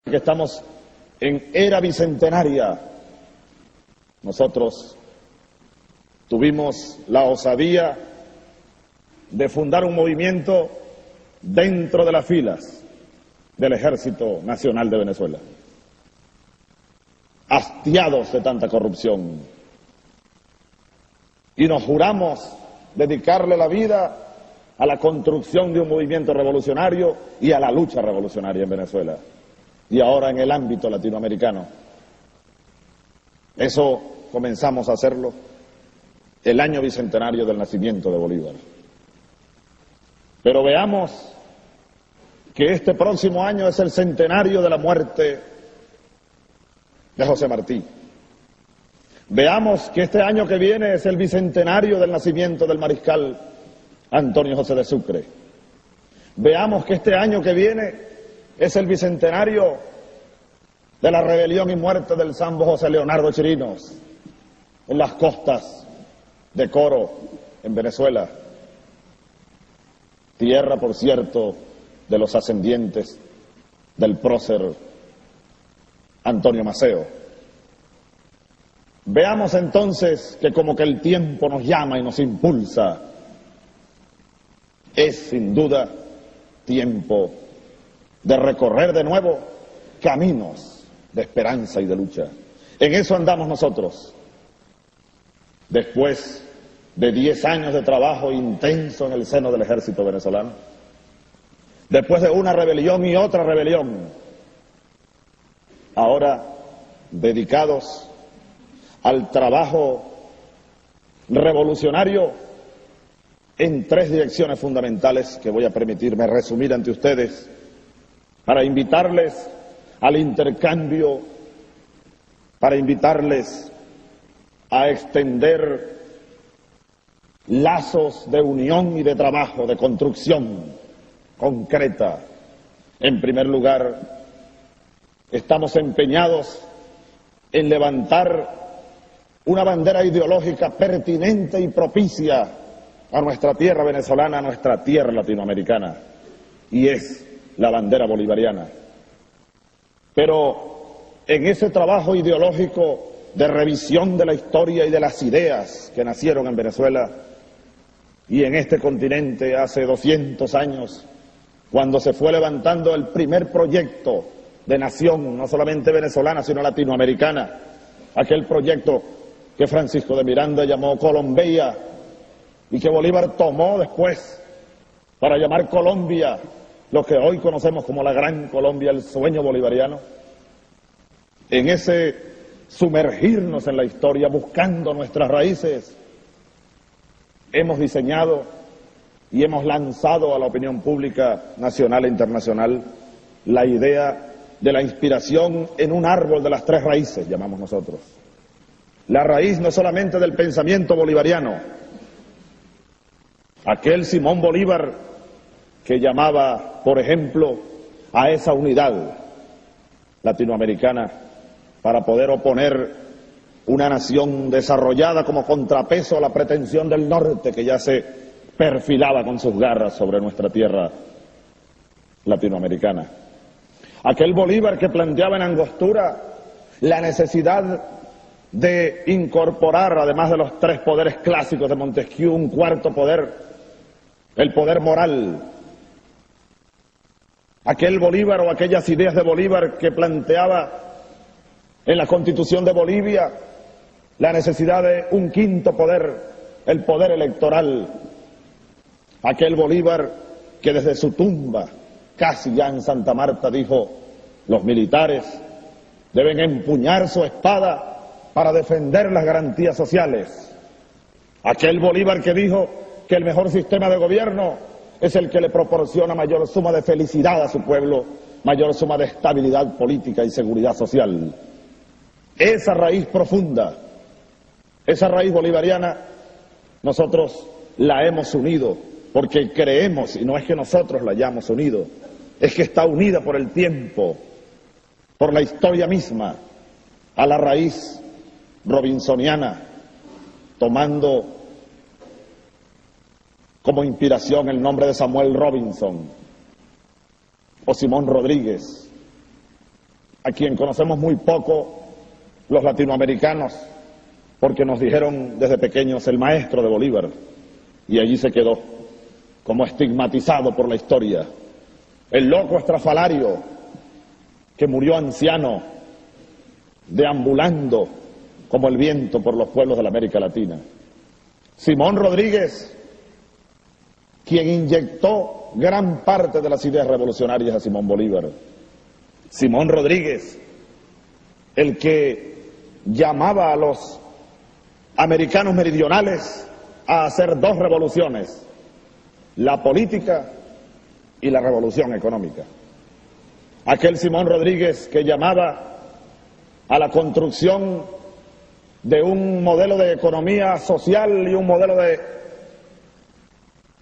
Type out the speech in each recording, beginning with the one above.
que estamos en era bicentenaria. Nosotros tuvimos la osadía de fundar un movimiento dentro de las filas del Ejército Nacional de Venezuela, hastiados de tanta corrupción, y nos juramos dedicarle la vida a la construcción de un movimiento revolucionario y a la lucha revolucionaria en Venezuela, y ahora en el ámbito latinoamericano. Eso comenzamos a hacerlo el año bicentenario del nacimiento de Bolívar. Pero veamos que este próximo año es el centenario de la muerte de José Martí. Veamos que este año que viene es el bicentenario del nacimiento del mariscal Antonio José de Sucre. Veamos que este año que viene es el bicentenario de la rebelión y muerte del sambo José Leonardo Chirinos en las costas de Coro, en Venezuela, tierra, por cierto, de los ascendientes del prócer Antonio Maceo. Veamos entonces que como que el tiempo nos llama y nos impulsa. Es sin duda tiempo de recorrer de nuevo caminos de esperanza y de lucha. En eso andamos nosotros. Después de 10 años de trabajo intenso en el seno del ejército venezolano, después de una rebelión y otra rebelión, ahora dedicados al trabajo revolucionario en 3 direcciones fundamentales que voy a permitirme resumir ante ustedes para invitarles al intercambio, para invitarles a extender lazos de unión y de trabajo, de construcción concreta. En primer lugar, estamos empeñados en levantar una bandera ideológica pertinente y propicia a nuestra tierra venezolana, a nuestra tierra latinoamericana, y es la bandera bolivariana. Pero en ese trabajo ideológico de revisión de la historia y de las ideas que nacieron en Venezuela y en este continente hace 200 años, cuando se fue levantando el primer proyecto de nación, no solamente venezolana, sino latinoamericana, aquel proyecto que Francisco de Miranda llamó Colombia y que Bolívar tomó después para llamar Colombia, lo que hoy conocemos como la Gran Colombia, el sueño bolivariano. En ese sumergirnos en la historia, buscando nuestras raíces, hemos diseñado y hemos lanzado a la opinión pública nacional e internacional la idea de la inspiración en un árbol de las 3 raíces, llamamos nosotros. La raíz no solamente del pensamiento bolivariano, aquel Simón Bolívar que llamaba, por ejemplo, a esa unidad latinoamericana para poder oponer una nación desarrollada como contrapeso a la pretensión del norte que ya se perfilaba con sus garras sobre nuestra tierra latinoamericana. Aquel Bolívar que planteaba en Angostura la necesidad de incorporar, además de los 3 poderes clásicos de Montesquieu, un 4º poder, el poder moral. Aquel Bolívar o aquellas ideas de Bolívar que planteaba en la Constitución de Bolivia la necesidad de un 5º poder, el poder electoral. Aquel Bolívar que desde su tumba, casi ya en Santa Marta, dijo: los militares deben empuñar su espada para defender las garantías sociales. Aquel Bolívar que dijo que el mejor sistema de gobierno es el que le proporciona mayor suma de felicidad a su pueblo, mayor suma de estabilidad política y seguridad social. Esa raíz profunda, esa raíz bolivariana, nosotros la hemos unido porque creemos, y no es que nosotros la hayamos unido, es que está unida por el tiempo, por la historia misma, a la raíz robinsoniana, tomando como inspiración el nombre de Samuel Robinson o Simón Rodríguez, a quien conocemos muy poco los latinoamericanos, porque nos dijeron desde pequeños el maestro de Bolívar, y allí se quedó, como estigmatizado por la historia, el loco estrafalario que murió anciano, deambulando como el viento por los pueblos de la América Latina. Simón Rodríguez, quien inyectó gran parte de las ideas revolucionarias a Simón Bolívar. Simón Rodríguez, el que llamaba a los americanos meridionales a hacer dos revoluciones, la política y la revolución económica. Aquel Simón Rodríguez que llamaba a la construcción de un modelo de economía social y un modelo de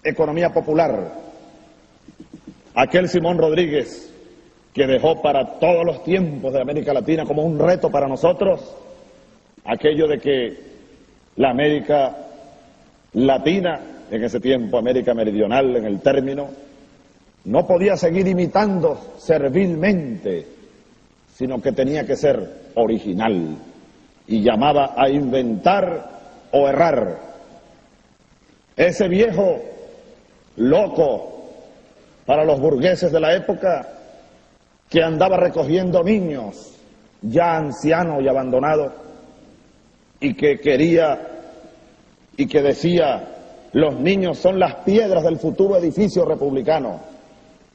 economía popular. Aquel Simón Rodríguez que dejó para todos los tiempos de América Latina como un reto para nosotros aquello de que la América Latina, en ese tiempo América Meridional en el término, no podía seguir imitando servilmente, sino que tenía que ser original, y llamaba a inventar o errar. Ese viejo loco para los burgueses de la época, que andaba recogiendo niños ya ancianos y abandonados, y que quería y que decía: los niños son las piedras del futuro edificio republicano,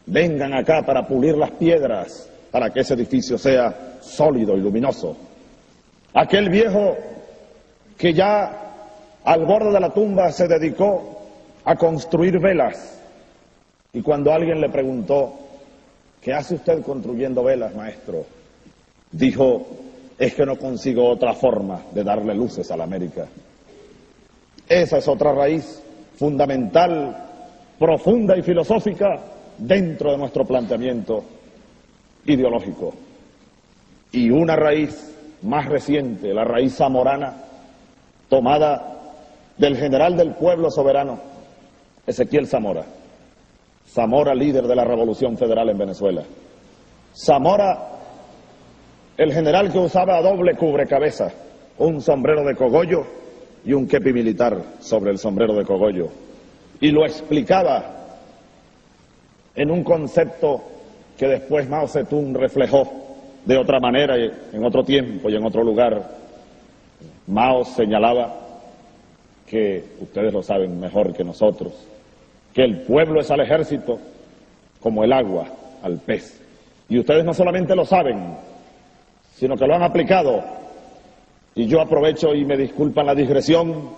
vengan acá para pulir las piedras para que ese edificio sea sólido y luminoso. Aquel viejo que ya al borde de la tumba se dedicó a construir velas, y cuando alguien le preguntó: ¿qué hace usted construyendo velas, maestro?, dijo: es que no consigo otra forma de darle luces a la América. Esa es otra raíz fundamental, profunda y filosófica dentro de nuestro planteamiento ideológico. Y una raíz más reciente, la raíz zamorana, tomada del general del pueblo soberano, Ezequiel Zamora. Zamora, líder de la Revolución Federal en Venezuela. Zamora, el general que usaba doble cubrecabeza, un sombrero de cogollo y un kepi militar sobre el sombrero de cogollo. Y lo explicaba en un concepto que después Mao Zedong reflejó de otra manera, en otro tiempo y en otro lugar. Mao señalaba que, ustedes lo saben mejor que nosotros, que el pueblo es al ejército como el agua al pez. Y ustedes no solamente lo saben, sino que lo han aplicado. Y yo aprovecho, y me disculpan la digresión,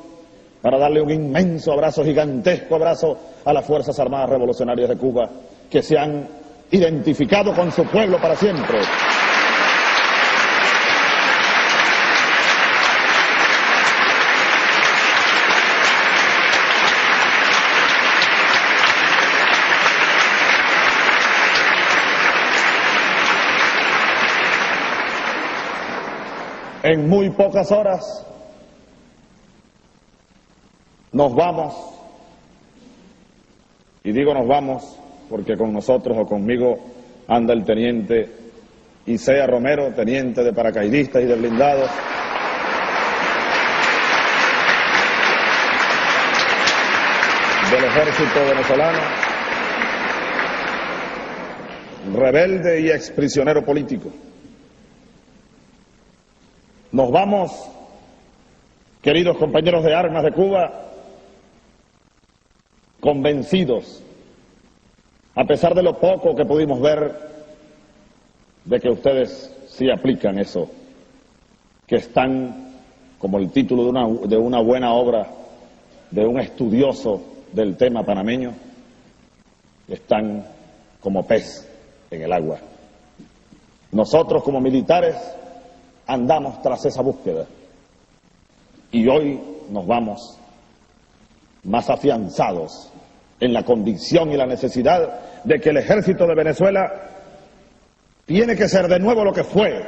para darle un inmenso abrazo, gigantesco abrazo a las Fuerzas Armadas Revolucionarias de Cuba, que se han identificado con su pueblo para siempre. En muy pocas horas nos vamos, y digo nos vamos porque con nosotros o conmigo anda el teniente Isea Romero, teniente de paracaidistas y de blindados, del ejército venezolano, rebelde y exprisionero político. Nos vamos, queridos compañeros de armas de Cuba, convencidos, a pesar de lo poco que pudimos ver, de que ustedes sí aplican eso, que están, como el título de una buena obra de un estudioso del tema panameño, están como pez en el agua. Nosotros como militares andamos tras esa búsqueda, y hoy nos vamos más afianzados en la convicción y la necesidad de que el ejército de Venezuela tiene que ser de nuevo lo que fue,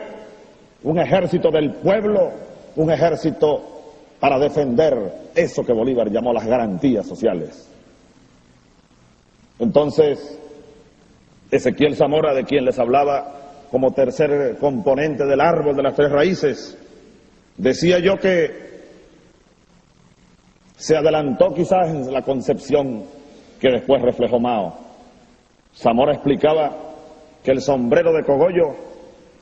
un ejército del pueblo, un ejército para defender eso que Bolívar llamó las garantías sociales. Entonces, Ezequiel Zamora, de quien les hablaba, como tercer componente del árbol de las tres raíces. Decía yo que se adelantó quizás en la concepción que después reflejó Mao. Zamora explicaba que el sombrero de cogollo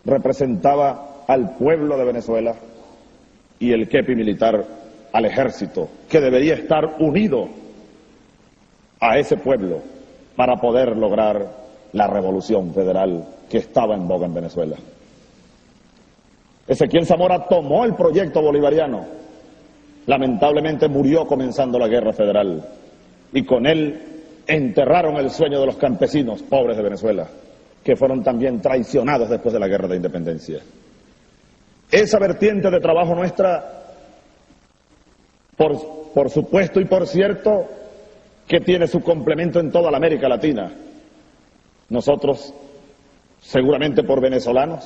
representaba al pueblo de Venezuela y el kepi militar al ejército, que debería estar unido a ese pueblo para poder lograr la revolución federal que estaba en boga en Venezuela. Ezequiel Zamora tomó el proyecto bolivariano, lamentablemente murió comenzando la guerra federal y con él enterraron el sueño de los campesinos pobres de Venezuela, que fueron también traicionados después de la guerra de independencia. Esa vertiente de trabajo nuestra, por supuesto y por cierto, que tiene su complemento en toda la América Latina. Nosotros, seguramente por venezolanos,